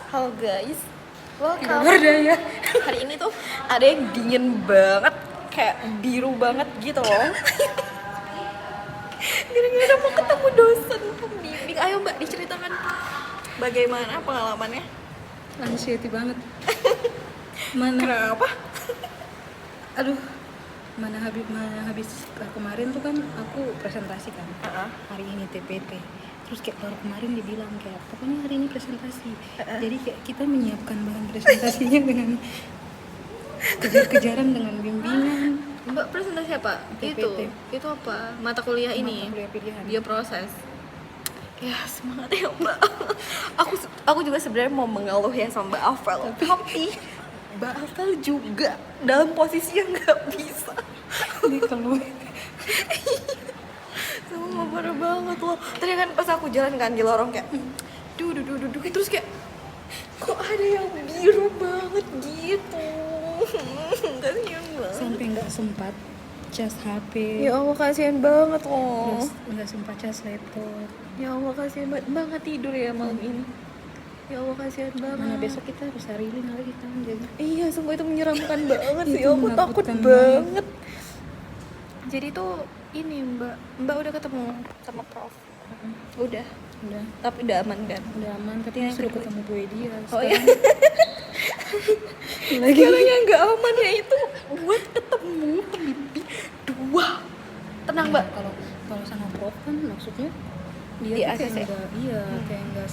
Halo guys, Tidak welcome. berdaya. Hari ini tuh ada yang dingin banget, kayak biru banget gitu loh. Gara-gara mau ketemu dosen pembimbing. Ayo mbak, diceritakan bagaimana pengalamannya. Anxiety banget. Mana? Kenapa? Aduh, mana habis kemarin tuh kan aku presentasi kan. Hari ini TPT. Terus kayak baru kemarin dibilang kayak pokoknya hari ini presentasi. Jadi kayak kita menyiapkan bahan presentasinya dengan kejar-kejaran dengan bimbingan. Mbak presentasi apa? TPT. Itu apa? Mata kuliah ini? Mata kuliah pilihan. Bioproses. Ya semangat ya mbak. aku juga sebenarnya mau mengeluh ya sama Mbak Afel, tapi Mbak Afel juga dalam posisi yang nggak bisa. Ini kalau Sama parah banget loh. Tadi kan pas aku jalan kan di lorong kayak duduk terus kayak kok ada yang biru banget gitu. Kasian banget. sampai nggak sempat cas HP. Ya Allah kasihan banget loh. Terus nggak sempat cas laptop. Ya Allah kasihan banget. Mbak nggak tidur ya malam ini. Ya Allah kasihan banget. Mana besok kita harus harilin lagi kan jadi. Iya, semua itu menyeramkan banget sih. Itu Aku takut menakutkan banget. Jadi tuh ini Mbak udah ketemu sama Prof. Udah. Tapi udah aman kan? Udah aman, tapi Yang sudah kedua. ketemu Bu Edi ya. Oh iya. Lagi Sekarang yang nggak aman ya itu buat ketemu pembimbing dua. Tenang Mbak. kalau kalau sama Prof kan maksudnya dia Di tuh kayak ACC. enggak kayak enggak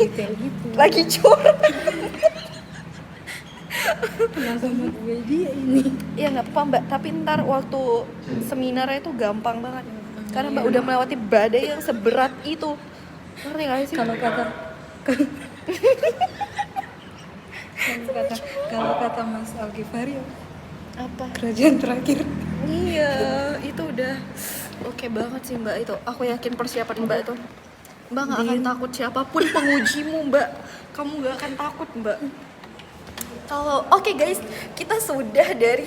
detail gitu. Lagi curhat. Kenal sama Bu Edi ya ini. Ya nggak apa-apa Mbak. Tapi ntar waktu seminarnya itu gampang banget. Karena Mbak udah melewati badai yang seberat itu. Ngerti nggak sih? Kalau kata kalau kata Mas Algifari Apa? kerajaan terakhir. Iya, itu udah oke banget sih Mbak itu. Aku yakin persiapan Mbak itu. Mbak nggak akan takut siapapun pengujimu Mbak. Kamu nggak akan takut Mbak. Kalau oke guys, kita sudah dari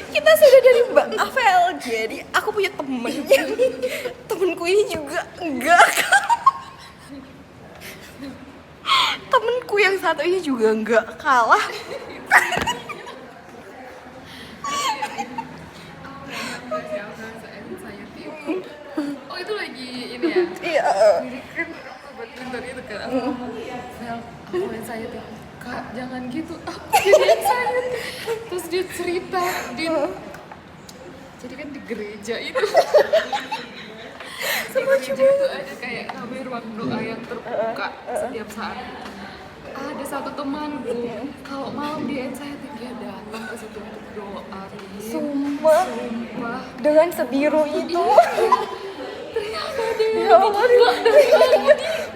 kita sudah dari Mbak Avel. Jadi aku punya temen. Temenku ini juga enggak. Temenku yang satu ini juga enggak kalah. Oh itu lagi ini ya? Iya. Jadi kan aku buat pintar itu kan aku ngomong Vel, aku anxiety Kak jangan gitu, aku jadi anxiety. Terus dia cerita jadi kan di gereja itu di gereja itu ada kayak namanya ruang doa yang terbuka setiap saat. Ada satu temanku kalau malam dia anxiety dia datang ke situ untuk doa. Sumpah. Sumpah. Dengan sebiru itu. Ternyata dia Ya Allah,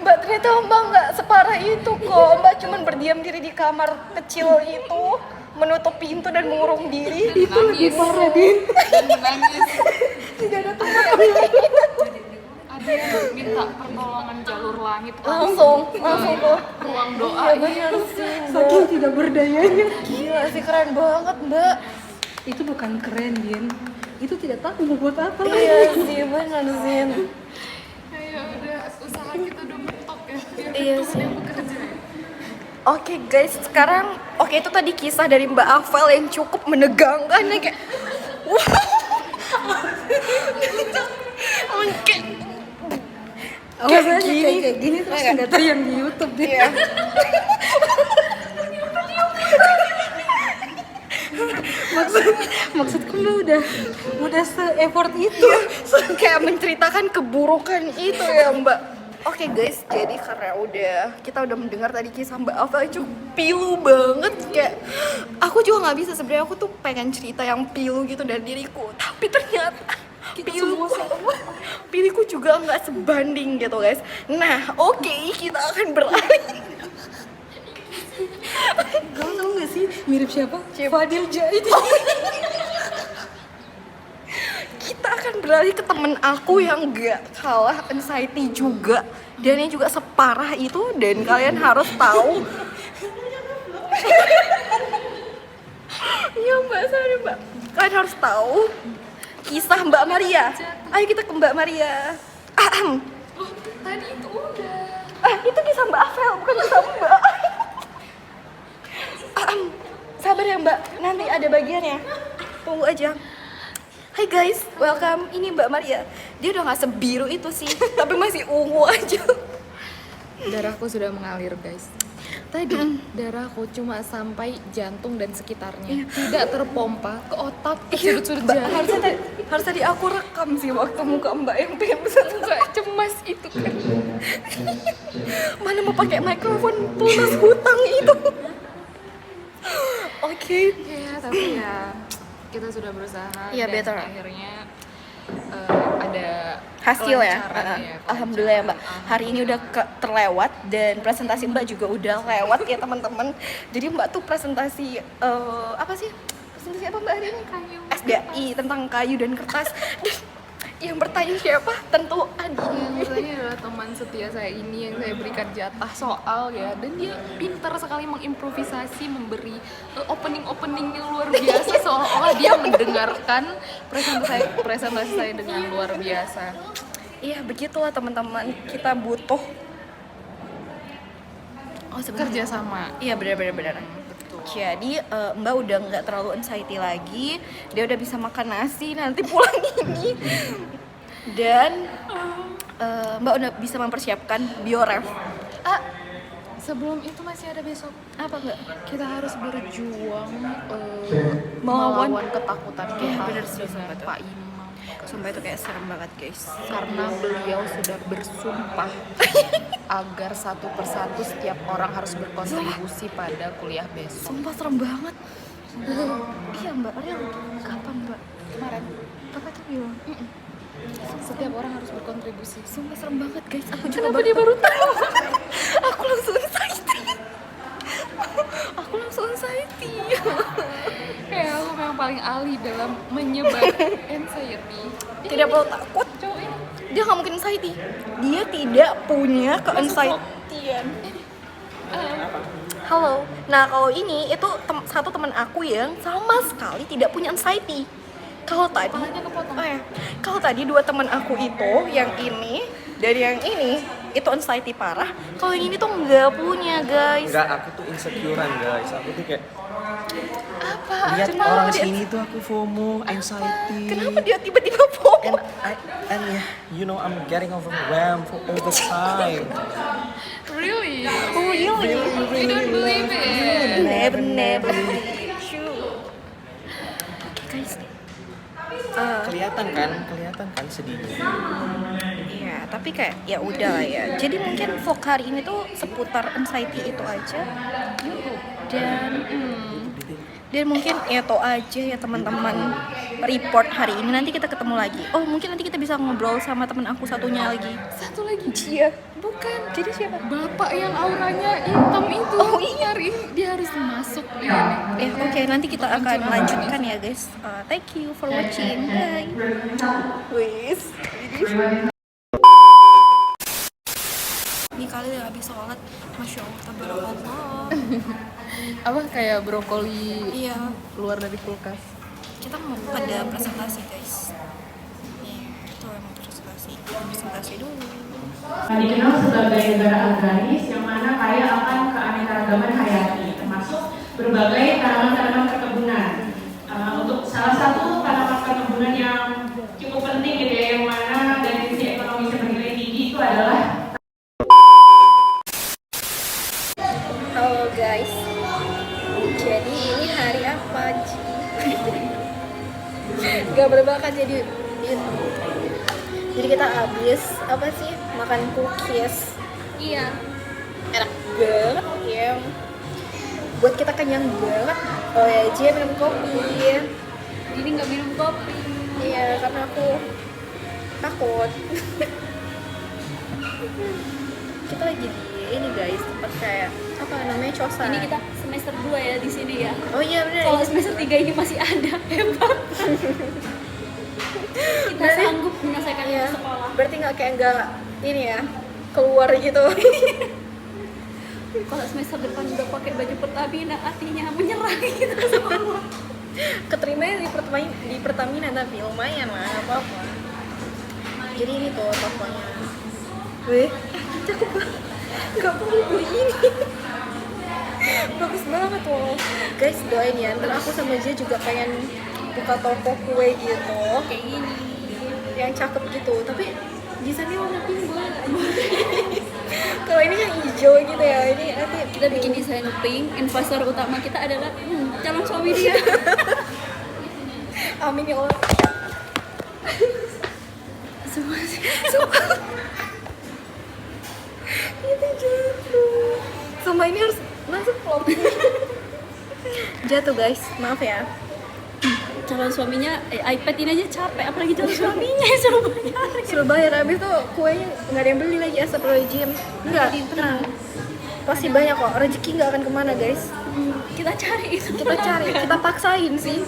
Mbak ternyata Mbak nggak separah itu kok. Mbak cuma berdiam diri di kamar kecil itu, menutup pintu dan mengurung diri. itu lebih parah Din dan menangis. Tidak ada teman. Ada yang minta pertolongan jalur langit Langsung ke kok. ruang doa. Iya benar sih Mbak. Saking tidak berdayanya. Gila sih keren banget Mbak. Itu bukan keren, Din. Itu tidak tahu mau buat apa. Iya sih benar sih. Ya udah usaha kita udah mentok ya. Iya Itu sih. yang bekerja. Oke guys, sekarang itu tadi kisah dari Mbak Avel yang cukup menegangkan ya kayak kayak Awas aja gini. kayak gini terus Enggak. nggak tayang di YouTube deh. Iya. Maksudku lu udah se-effort itu. Kayak menceritakan keburukan itu ya Mbak. Oke guys, jadi karena kita udah mendengar tadi kisah Mbak Avel itu pilu banget kayak aku juga nggak bisa sebenarnya, aku tuh pengen cerita yang pilu gitu dari diriku, tapi ternyata piluku juga nggak sebanding gitu guys. Nah oke, kita akan beralih. Kamu tahu nggak sih mirip siapa? Fadil Jaid. Kita akan beralih ke temen aku yang gak kalah anxiety juga, dan yang juga separah itu, dan kalian harus tahu. Iya Mbak, sorry Mbak. Kalian harus tahu kisah Mbak Maria. Ayo kita ke Mbak Maria. Tadi itu udah. Itu kisah Mbak Avel, bukan kisah Mbak. Sabar ya Mbak, nanti ada bagiannya. Tunggu aja. Hai guys, welcome. Ini Mbak Maria. Dia udah gak sebiru itu sih, tapi masih ungu aja. Darahku sudah mengalir, guys. Tadi darahku cuma sampai jantung dan sekitarnya, tidak terpompa ke otak, ke sudut-sudut Mbak, jari. harus tadi aku rekam sih waktu muka Mbak yang pengen pesan. Enggak cemas itu kan. Mana mau pakai mikrofon tunas hutang itu. Oke. Ya, tapi ya kita sudah berusaha. Iya, dan better. akhirnya ada Hasil ya. kelancaran ya, Alhamdulillah ya Mbak. Hari ini udah terlewat dan presentasi Mbak juga udah lewat ya teman-teman. Jadi Mbak tuh presentasi apa sih? Presentasi apa Mbak hari ini? Kayu. SDI tentang kayu dan kertas. Dan yang bertanya siapa? Tentu Adi. Yang bertanya adalah teman setia saya ini yang saya berikan jatah soal ya, dan dia pintar sekali mengimprovisasi, memberi opening yang luar biasa seolah-olah dia mendengarkan presentasi saya dengan luar biasa. Iya begitulah teman-teman, kita butuh Kerja sama. Iya benar. Jadi Mbak udah nggak terlalu anxiety lagi, dia udah bisa makan nasi nanti pulang ini, dan Mbak udah bisa mempersiapkan bioref. Sebelum itu masih ada besok. Apa enggak? Kita harus berjuang Melawan melawan ketakutan Iya, kita bener sih, dengan sumpah tuh. Pak Imam. Sumpah itu kayak serem banget guys. Karena beliau sudah bersumpah agar satu persatu setiap orang harus berkontribusi pada kuliah besok. Sumpah serem banget. Iya Mbak, Ariel kapan Mbak? Kemarin Kakak tuh bilang. setiap orang harus berkontribusi. Sumpah serem banget guys. Aku juga Kenapa dia baru tahu? Aku langsung anxiety. Aku langsung anxiety. Ya, aku memang paling ahli dalam menyebar anxiety. Tidak perlu takut. Cowok ini Dia nggak mungkin anxiety. Dia tidak punya ke-anxiety-an. Halo. Nah kalau ini itu satu teman aku yang sama sekali tidak punya anxiety. Kalau tadi, kepalanya kepotong. Kalau tadi dua teman aku itu, yang ini dan yang ini itu anxiety parah. Kalau yang ini tuh nggak punya guys. Enggak, aku tuh insecurean guys. Aku tuh kayak Apa? lihat Kenapa orang dia- sini tuh aku FOMO, anxiety. Kenapa dia tiba-tiba FOMO? And yeah, you know I'm getting overwhelmed all the time. Really? Oh really? You don't believe it? Never. True. Oke guys. Kelihatan kan sedihnya. Iya, tapi kayak ya udah lah ya. Jadi mungkin vlog hari ini tuh seputar anxiety itu aja. Dan mungkin itu aja ya teman-teman report hari ini. Nanti kita ketemu lagi. Oh mungkin nanti kita bisa ngobrol sama teman aku satunya lagi. Satu lagi. Iya. Bukan. Jadi siapa? Bapak yang auranya hitam itu. Oh, iya. Hari ini dia harus masuk ya. Oke, nanti kita akan lanjutkan ya guys. Thank you for watching. Bye. Wis. Ini kali udah habis sholat. Masya Allah, tabarakallah. Apa kayak brokoli Iya, keluar dari kulkas? kita mau pada presentasi guys. Iya, itu emang presentasi dulu. Dikenal sebagai negara agraris yang mana kaya akan keanekaragaman hayati, termasuk berbagai tanaman-tanaman perkebunan. Untuk salah satu tanaman perkebunan yang cukup penting gitu ya, yang mana dari sisi ekonomi bernilai tinggi itu adalah Halo guys. Jadi ini hari apa Ji? Gak berbakat jadi kita habis apa sih makan cookies. Iya. Enak banget ya. Buat kita kenyang banget. Oh ya Ji minum kopi. Jadi nggak minum kopi. Iya karena aku takut. Kita lagi di ini guys tempat kayak apa namanya cosan. Ini kita semester 2 ya di sini ya. Oh iya benar. Kalau semester 3 ini masih ada, hebat. Kita Berarti- sanggup menyelesaikan Iya. itu sekolah. Berarti nggak ini ya keluar gitu. Kalau semester depan udah pakai baju Pertamina, artinya menyerah gitu sekolah. Keterimanya di Pertamina tapi lumayan lah nggak apa-apa. Jadi ini tuh tokonya. Weh, cakep banget. Gak perlu beli ini. Bagus banget loh. Guys, doain ya. Ntar aku sama dia juga pengen buka toko kue gitu. Kayak gini. Yang cakep gitu. Tapi desainnya warna pink banget. Kalau ini yang hijau gitu ya. Ini nanti Kita bikin desain pink, investor utama kita adalah calon suami dia. amin ya Allah. Semua sih. Itu jatuh. Sumpah ini harus masuk vlog. Jatuh guys, maaf ya. Calon suaminya iPad ini aja capek, apalagi calon suaminya yang suruh bayar. Suruh bayar, abis itu kuenya nggak ada yang beli lagi, astagfirullahaladzim. Enggak, tenang. Pasti banyak kok, rezeki nggak akan kemana guys. Kita cari itu. Kita cari, kita paksain sih.